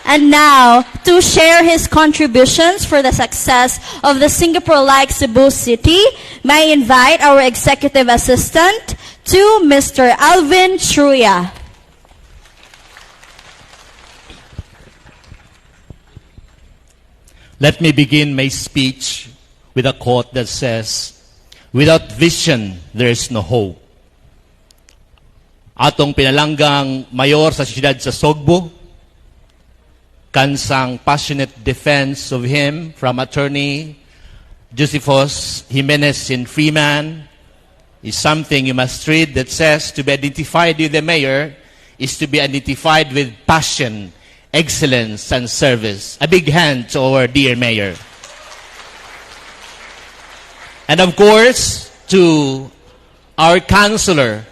And now, to share his contributions for the success of the Singapore-like Cebu City, may I invite our Executive Assistant to Mr. Alvin Truya. Let me begin my speech with a quote that says, "Without vision, there is no hope." Atong pinalanggang mayor sa siyudad sa Sogbo, kansang passionate defense of him from Attorney Josephus Jimenez in Freeman is something you must read that says, to be identified with the mayor is to be identified with passion, excellence, and service. A big hand to our dear mayor. And of course, to our councilor,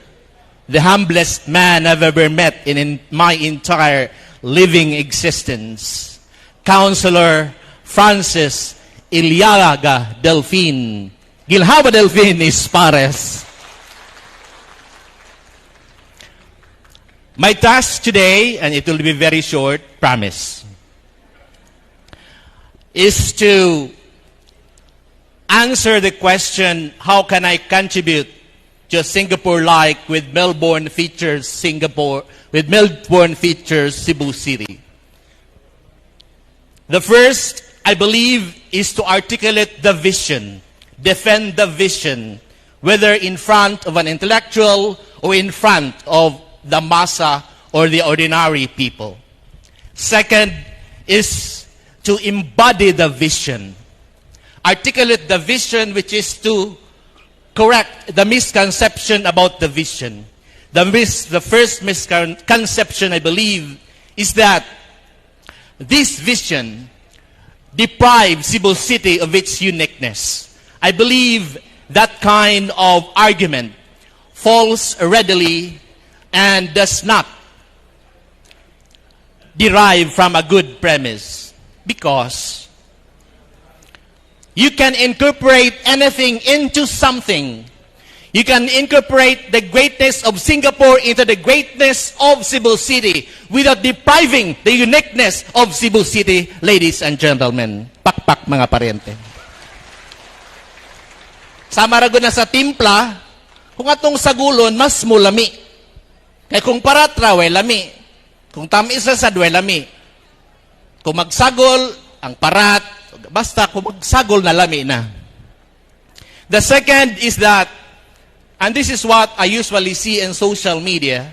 the humblest man I've ever met in my entire living existence, Councilor Francis Iliaga Delfin. Gilhaba Delfin is Pares. My task today, and it will be very short, promise, is to answer the question, how can I contribute to Singapore-like with Melbourne features Singapore, with Melbourne features Cebu City. The first, I believe, is to articulate the vision, defend the vision, whether in front of an intellectual or in front of the massa or the ordinary people. Second is to embody the vision, articulate the vision, which is to correct the misconception about the vision. The first misconception, I believe, is that this vision deprives Cebu City of its uniqueness. I believe that kind of argument falls readily and does not derive from a good premise, because you can incorporate anything into something. You can incorporate the greatness of Singapore into the greatness of Cebu City without depriving the uniqueness of Cebu City, ladies and gentlemen. Pakpak mga parente. Sama rago na sa timpla, kung atong sagulon, mas mulami. Kaya kung paratra, way lami. Kung tamisa sa way lami. Kung magsagol, ang parat, basta kung magsagol na lami na. The second is that, and this is what I usually see in social media,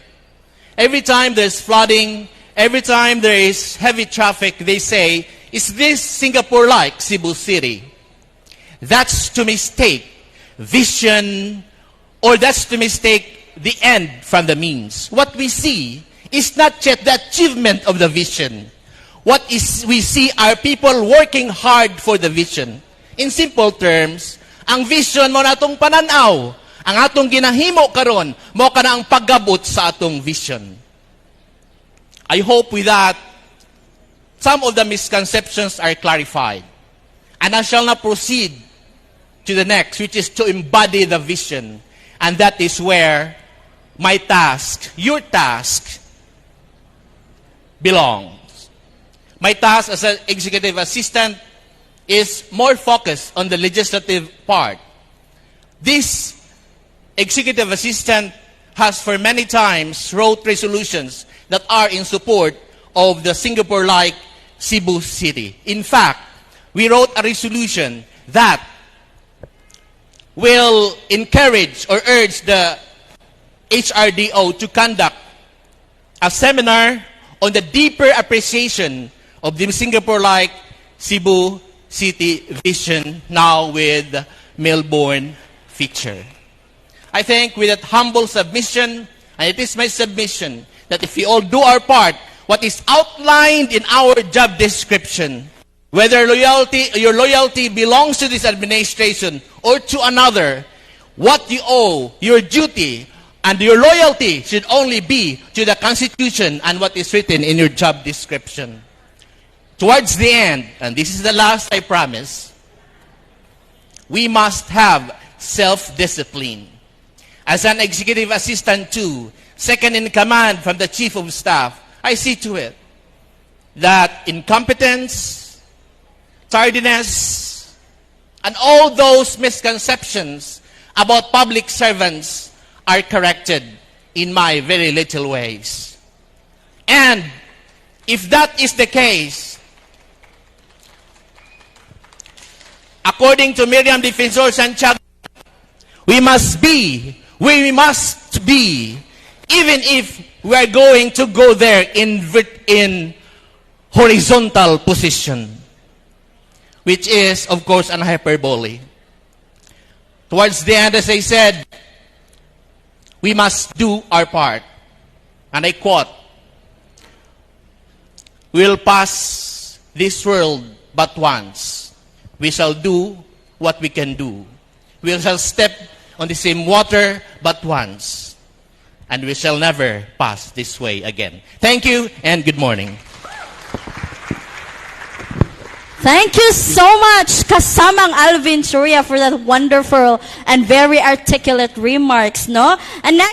every time there's flooding, every time there is heavy traffic, they say, is this Singapore-like Cebu City? That's to mistake vision, or that's to mistake the end from the means. What we see is not yet the achievement of the vision. What is we see are people working hard for the vision. In simple terms, ang vision mo na atong pananaw, ang atong ginahimo karon, mo ka na ang paggabot sa atong vision. I hope with that, some of the misconceptions are clarified. And I shall now proceed to the next, which is to embody the vision. And that is where my task, your task, belongs. My task as an executive assistant is more focused on the legislative part. This executive assistant has for many times wrote resolutions that are in support of the Singapore-like Cebu City. In fact, we wrote a resolution that will encourage or urge the HRDO to conduct a seminar on the deeper appreciation of the Singapore-like Cebu City vision, now with Melbourne feature. I think with that humble submission, and it is my submission, that if we all do our part, what is outlined in our job description, whether your loyalty belongs to this administration or to another, what you owe, your duty, and your loyalty should only be to the Constitution and what is written in your job description. Towards the end, and this is the last I promise, we must have self-discipline. As an executive assistant too, second in command from the chief of staff, I see to it that incompetence, tardiness, and all those misconceptions about public servants are corrected in my very little ways. And if that is the case, according to Miriam Defensor Santiago, we must be, even if we are going to go there in horizontal position, which is, of course, an hyperbole. Towards the end, as I said, we must do our part. And I quote, "We'll pass this world but once. We shall do what we can do. We shall step on the same water but once. And we shall never pass this way again." Thank you and good morning. Thank you so much, Kasamang Alvin Truya, for that wonderful and very articulate remarks, no? And next